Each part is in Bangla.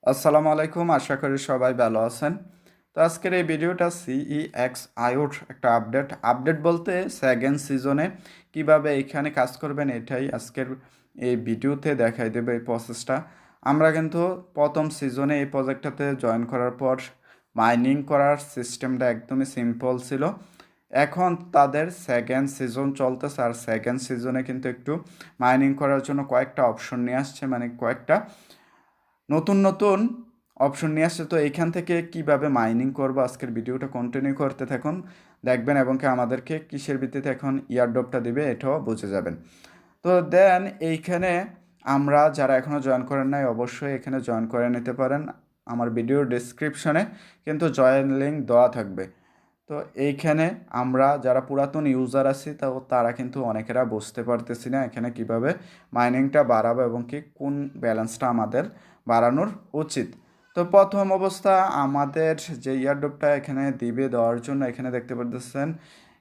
আসসালামু আলাইকুম, আশা করি সবাই ভালো আছেন। তো আজকের এই ভিডিওটা CEX-IOর একটা আপডেট বলতে সেকেন্ড সিজনে কিভাবে এইখানে কাজ করবেন এটাই আজকের এই ভিডিওতে দেখাই দেবে এই প্রসেসটা। আমরা কিন্তু প্রথম সিজনে এই প্রজেক্টটাতে জয়েন করার পর মাইনিং করার সিস্টেমটা একদমই সিম্পল ছিল। এখন তাদের সেকেন্ড সিজন চলতেছে, আর সেকেন্ড সিজনে কিন্তু একটু মাইনিং করার জন্য কয়েকটা অপশন নিয়ে আসছে, মানে কয়েকটা নতুন নতুন অপশন নিয়ে আসছে। তো এইখান থেকে কিভাবে মাইনিং করবো আজকের ভিডিওটা কন্টিনিউ করতে থাকুন, দেখবেন এবং কি আমাদেরকে কিসের ভিত্তিতে এখন ইয়ারড্রপটা দিবে এটাও বুঝে যাবেন। তো দেন এইখানে আমরা যারা এখনও জয়েন করেন নাই অবশ্যই এখানে জয়েন করে নিতে পারেন। আমার ভিডিওর ডিসক্রিপশনে কিন্তু জয়েন লিঙ্ক দেওয়া থাকবে। তো এইখানে আমরা যারা পুরাতন ইউজার আছি তারা কিন্তু অনেকেরা বুঝতে পারতেছি না এখানে কিভাবে মাইনিংটা বাড়াবো এবং কি কোন ব্যালেন্সটা আমাদের বাড়ানোর উচিত। তো প্রথম অবস্থা আমাদের যে ইয়ারড্রপটা এখানে দিবে দেওয়ার জন্য এখানে দেখতে পারতেছেন,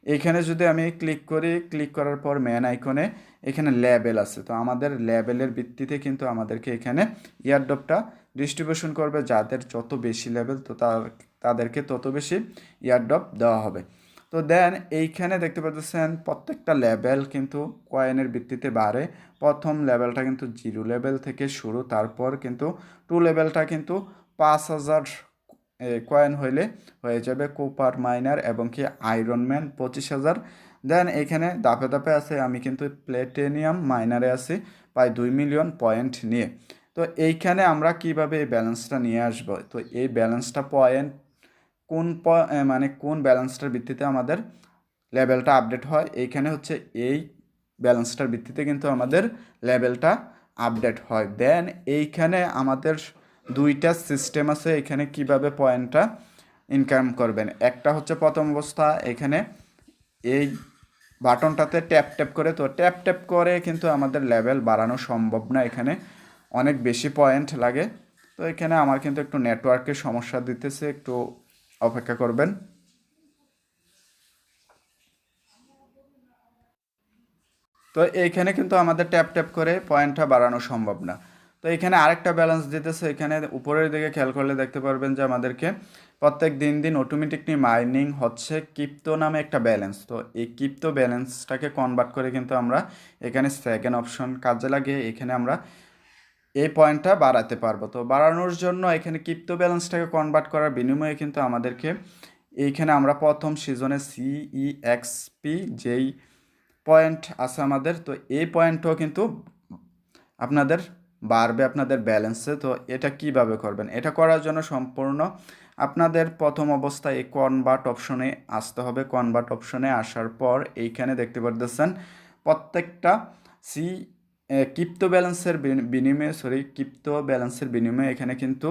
এখানে যদি আমি ক্লিক করি, ক্লিক করার পর ম্যান আইকনে এখানে লেবেল আছে। তো আমাদের লেবেলের ভিত্তিতে কিন্তু আমাদেরকে এখানে ইয়ারড্রপটা ডিস্ট্রিবিউশন করবে। যাদের যত বেশি লেভেল তো তাদেরকে তত বেশি ইয়ারড্রপ দেওয়া হবে। তো দেন এইখানে দেখতে পাচ্ছেন প্রত্যেকটা লেভেল কিন্তু কয়েনের ভিত্তিতে বাড়ে। প্রথম লেভেলটা কিন্তু 0 লেভেল থেকে শুরু, তারপর কিন্তু 2 লেভেলটা কিন্তু 5,000 কয়েন হইলে হয়ে যাবে কোপার মাইনার এবং কি আয়রন ম্যান 25,000। দেন এখানে ধাপে ধাপে আছে, আমি কিন্তু প্লেটিনিয়াম মাইনারে আছি প্রায় 2 মিলিয়ন পয়েন্ট নিয়ে। তো এইখানে আমরা কিভাবে এই ব্যালেন্সটা নিয়ে আসব, তো এই ব্যালেন্সটা পয়েন্ট মানে কোন ব্যালেন্সটার ভিত্তিতে আমাদের লেভেলটা আপডেট হয়, এইখানে হচ্ছে এই ব্যালেন্সটার ভিত্তিতে কিন্তু আমাদের লেভেলটা আপডেট হয়। দেন এইখানে আমাদের দুইটা সিস্টেম আছে এখানে কিভাবে পয়েন্টটা ইনকাম করবেন। একটা হচ্ছে প্রথম অবস্থা এখানে এই বাটনটাতে ট্যাপ ট্যাপ করে, তো ট্যাপ ট্যাপ করে কিন্তু আমাদের লেভেল বাড়ানো সম্ভব না, এখানে অনেক বেশি পয়েন্ট লাগে। তো এখানে আমার কিন্তু একটু নেটওয়ার্কের সমস্যা দিতেছে, একটু অপেক্ষা করবেন। তো এইখানে কিন্তু আমাদের ট্যাপ ট্যাপ করে পয়েন্টটা বাড়ানো সম্ভব না। তো এখানে আরেকটা ব্যালেন্স দিতেছে, এখানে উপরের দিকে খেয়াল করলে দেখতে পারবেন যে আমাদেরকে প্রত্যেক দিন দিন অটোমেটিকলি মাইনিং হচ্ছে ক্রিপ্টো নামে একটা ব্যালেন্স। তো এই ক্রিপ্টো ব্যালেন্সটাকে কনভার্ট করে কিন্তু আমরা এখানে সেকেন্ড অপশন কাজে লাগিয়ে এখানে আমরা এই পয়েন্টটা বাড়াতে পারবো। তো বাড়ানোর জন্য এখানে ক্রিপ্টো ব্যালেন্সটাকে কনভার্ট করার বিনিময়ে কিন্তু আমাদেরকে এইখানে আমরা প্রথম সিজনে CEXP যেই পয়েন্ট আছে আমাদের, তো এই পয়েন্টও কিন্তু আপনাদের বাড়বে আপনাদের ব্যালেন্সে। তো এটা কিভাবে করবেন, এটা করার জন্য সম্পূর্ণ আপনাদের প্রথম অবস্থায় এই কনভার্ট অপশনে আসতে হবে। কনভার্ট অপশনে আসার পর এইখানে দেখতে পারতেছেন প্রত্যেকটা সি ক্রিপ্টো ব্যালেন্সের বিনিময়ে এখানে কিন্তু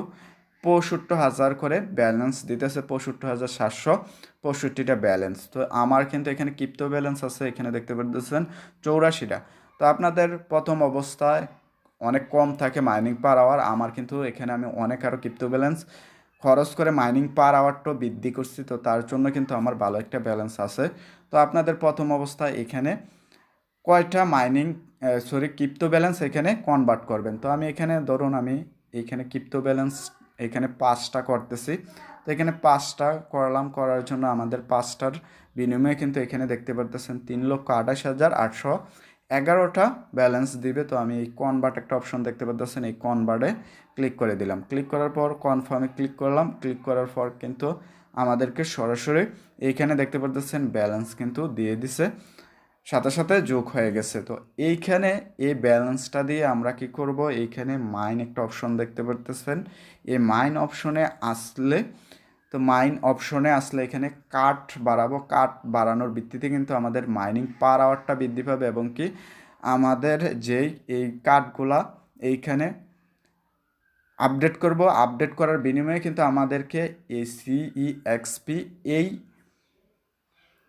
65,000 করে ব্যালেন্স দিতেছে, 65,765টা ব্যালেন্স। তো আমার কিন্তু এখানে ক্রিপ্টো ব্যালেন্স আছে এখানে দেখতে পাচ্ছেন 84টা। তো আপনাদের প্রথম অবস্থায় অনেক কম থাকে মাইনিং পার আওয়ার, আমার কিন্তু এখানে আমি অনেক আরও ক্রিপ্টো ব্যালেন্স খরচ করে মাইনিং পার আওয়ারটাও বৃদ্ধি করছি, তো তার জন্য কিন্তু আমার ভালো একটা ব্যালেন্স আছে। তো আপনাদের প্রথম অবস্থায় এখানে কয়টা ক্রিপ্টো ব্যালেন্স এখানে কনভার্ট করবেন। তো আমি এখানে ধরুন আমি এইখানে ক্রিপ্টো ব্যালেন্স এখানে 5টা করতেছি। তো এখানে 5টা করার জন্য আমাদের 5টার বিনিময়ে কিন্তু এখানে দেখতে পারতেছেন 3,28,811টা ব্যালেন্স দিবে। তো আমি এই কনভার্ট একটা অপশন দেখতে পারতেছেন, এই কনভার্টে ক্লিক করে দিলাম। ক্লিক করার পর কনফার্মে ক্লিক করলাম। ক্লিক করার পর কিন্তু আমাদেরকে সরাসরি এইখানে দেখতে পারতেছেন ব্যালেন্স কিন্তু দিয়ে দিছে, সাথে সাথে যোগ হয়ে গেছে। তো এইখানে এই ব্যালেন্সটা দিয়ে আমরা কি করব, এইখানে মাইন একটা অপশন দেখতে পারতেছেন। এই মাইন অপশনে আসলে, তো মাইন অপশনে আসলে এখানে কাট বাড়াবো, কাট বাড়ানোর ভিত্তিতে কিন্তু আমাদের মাইনিং পার আওয়ারটা বৃদ্ধি পাবে এবং কি আমাদের যেই এই কার্ডগুলা এইখানে আপডেট করব, আপডেট করার বিনিময়ে কিন্তু আমাদেরকে এই CEXP এই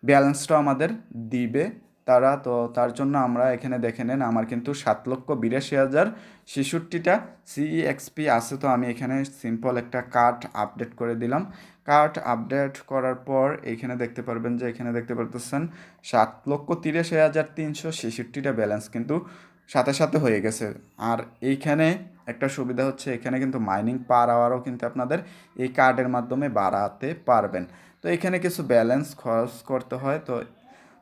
ব্যালেন্সটা আমাদের দিবে তারা। তো তার জন্য আমরা এখানে দেখে নেন আমার কিন্তু 7,82,066টা CEXP আছে। তো আমি এখানে সিম্পল একটা কার্ড আপডেট করে দিলাম। কার্ড আপডেট করার পর এইখানে দেখতে পারবেন যে এখানে দেখতে পারতেছেন 7,83,366টা ব্যালেন্স কিন্তু সাথে সাথে হয়ে গেছে। আর এইখানে একটা সুবিধা হচ্ছে এখানে কিন্তু মাইনিং পার আওয়ারও কিন্তু আপনাদের এই কার্ডের মাধ্যমে বাড়াতে পারবেন। তো এখানে কিছু ব্যালেন্স খরচ করতে হয়। তো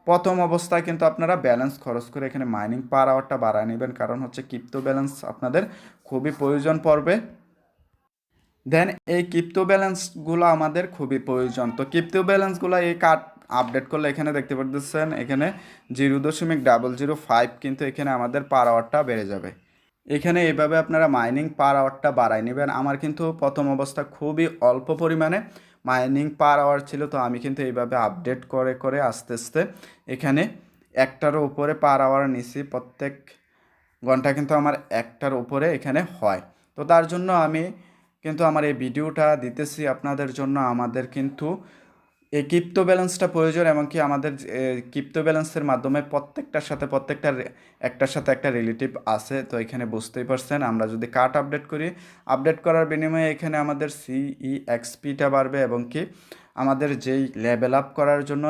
প্রথম অবস্থায় কিন্তু আপনারা ব্যালেন্স খরচ করে এখানে মাইনিং পার আওয়ারটা বাড়ায় নেবেন, কারণ হচ্ছে ক্রিপ্টো ব্যালেন্স আপনাদের খুবই প্রয়োজন পড়বে। দেন এই ক্রিপ্টো ব্যালেন্সগুলো আমাদের খুবই প্রয়োজন। তো ক্রিপ্টো ব্যালেন্সগুলো এই কার্ড আপডেট করলে এখানে দেখতে পাচ্ছেন এখানে 0.005 কিন্তু এখানে আমাদের পার আওয়ারটা বেড়ে যাবে। এখানে এইভাবে আপনারা মাইনিং পার আওয়ারটা বাড়ায় নেবেন। আমার কিন্তু প্রথম অবস্থা খুবই অল্প পরিমাণে মাইনিং পার আওয়ার ছিল, তো আমি কিন্তু এইভাবে আপডেট করে করে আস্তে আস্তে এখানে একটারও উপরে পার আওয়ার নিছি। প্রত্যেক ঘন্টা কিন্তু আমার একটার উপরে এখানে হয়। তো তার জন্য আমি কিন্তু আমার এই ভিডিওটা দিতেছি আপনাদের জন্য। আমাদের কিন্তু এই ক্রিপ্টো ব্যালেন্সটা প্রয়োজন, এমনকি আমাদের ক্রিপ্টো ব্যালেন্সের মাধ্যমে একটার সাথে একটা রিলেটিভ আছে। তো এখানে বুঝতেই পারছেন, আমরা যদি কার্ড আপডেট করি, আপডেট করার বিনিময়ে এখানে আমাদের CEXPটা বাড়বে, এবং কি আমাদের যেই লেভেল আপ করার জন্য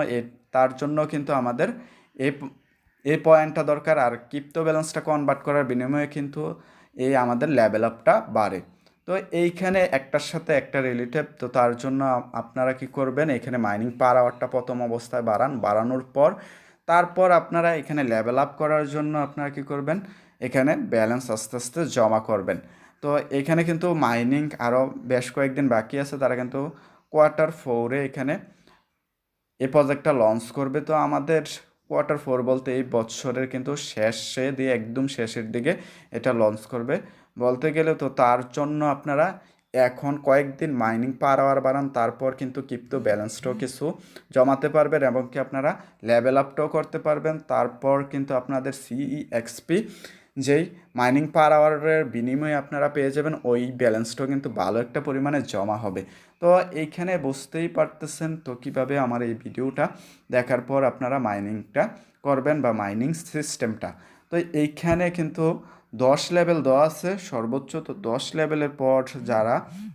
তার জন্য কিন্তু আমাদের এই এই পয়েন্টটা দরকার। আর ক্রিপ্টো ব্যালেন্সটা কনভার্ট করার বিনিময়ে কিন্তু এই আমাদের লেভেল আপটা বাড়ে। তো এইখানে একটার সাথে একটা রিলেটিভ, তো তার জন্য আপনারা কি করবেন, এখানে মাইনিং পার আওয়ারটা প্রথম অবস্থায় বাড়ানোর পর তারপর আপনারা এখানে লেভেল আপ করার জন্য আপনারা কি করবেন, এখানে ব্যালেন্স আস্তে আস্তে জমা করবেন। তো এখানে কিন্তু মাইনিং আরও বেশ কয়েকদিন বাকি আছে, তারা কিন্তু Q4 এখানে এই প্রজেক্টটা লঞ্চ করবে। তো আমাদের Q4 বলতে এই বছরের কিন্তু শেষে দিয়ে একদম শেষের দিকে এটা লঞ্চ করবে বলতে গেলে। তো তার জন্য আপনারা এখন কয়েকদিন মাইনিং পার আওয়ার বাড়ান, তারপর কিন্তু ক্রিপ্টো ব্যালেন্সটাও কিছু জমাতে পারবেন, এবং কি আপনারা লেভেল আপটাও করতে পারবেন। তারপর কিন্তু আপনাদের CEXP যেই মাইনিং পার আওয়ারের বিনিময়ে আপনারা পেয়ে যাবেন, ওই ব্যালেন্সটাও কিন্তু ভালো একটা পরিমাণে জমা হবে। তো এইখানে বুঝতেই পারতেছেন তো কীভাবে আমার এই ভিডিওটা দেখার পর আপনারা মাইনিংটা করবেন বা মাইনিং সিস্টেমটা। তো এইখানে কিন্তু 10 লেভেল দেওয়া আছে সর্বোচ্চ। তো 10 লেভেলের পর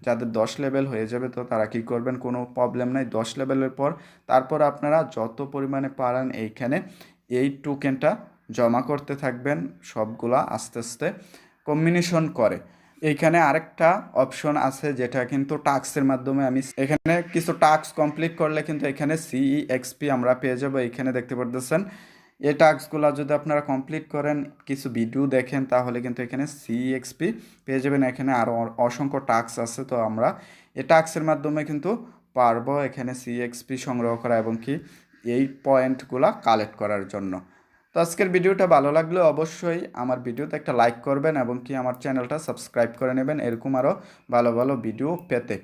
যাদের 10 লেভেল হয়ে যাবে, তো তারা কি করবেন, কোনো প্রবলেম নাই। 10 লেভেলের পর তারপর আপনারা যত পরিমাণে পারেন এইখানে এই টোকেনটা জমা করতে থাকবেন, সবগুলা আস্তে আস্তে কম্বিনেশন করে। এইখানে আরেকটা অপশন আছে, যেটা কিন্তু টাস্কের মাধ্যমে আমি এখানে কিছু টাস্ক কমপ্লিট করলে কিন্তু এখানে CEXP আমরা পেয়ে যাবো। এইখানে দেখতে পারতেছেন এই টাস্কগুলো যদি আপনারা কমপ্লিট করেন, কিছু ভিডিও দেখেন, তাহলে কিন্তু এখানে CEXP পেয়ে যাবেন। এখানে আরও অসংখ্য টাস্ক আছে, তো আমরা এই টাস্কের মাধ্যমে কিন্তু পারবো এখানে CEXP সংগ্রহ করা, এবং কি এই পয়েন্টগুলো কালেক্ট করার জন্য। তো আজকের ভিডিওটা ভালো লাগলে অবশ্যই আমার ভিডিওতে একটা লাইক করবেন, এবং কি আমার চ্যানেলটা সাবস্ক্রাইব করে নেবেন এরকম আরও ভালো ভালো ভিডিও পেতে।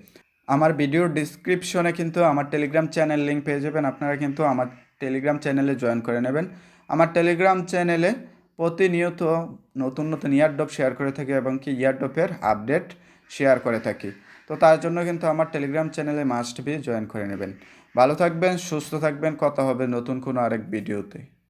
আমার ভিডিওর ডিসক্রিপশনে কিন্তু আমার টেলিগ্রাম চ্যানেল লিঙ্ক পেয়ে যাবেন। আপনারা কিন্তু আমার টেলিগ্রাম চ্যানেলে জয়েন করে নেবেন। আমার টেলিগ্রাম চ্যানেলে প্রতিনিয়ত নতুন নতুন ইয়ারড্রপ শেয়ার করে থাকি, এবং কি ইয়ারড্রপের আপডেট শেয়ার করে থাকি। তো তার জন্য কিন্তু আমার টেলিগ্রাম চ্যানেলে মাস্ট বি জয়েন করে নেবেন। ভালো থাকবেন, সুস্থ থাকবেন, কথা হবে নতুন কোনো আরেক ভিডিওতে।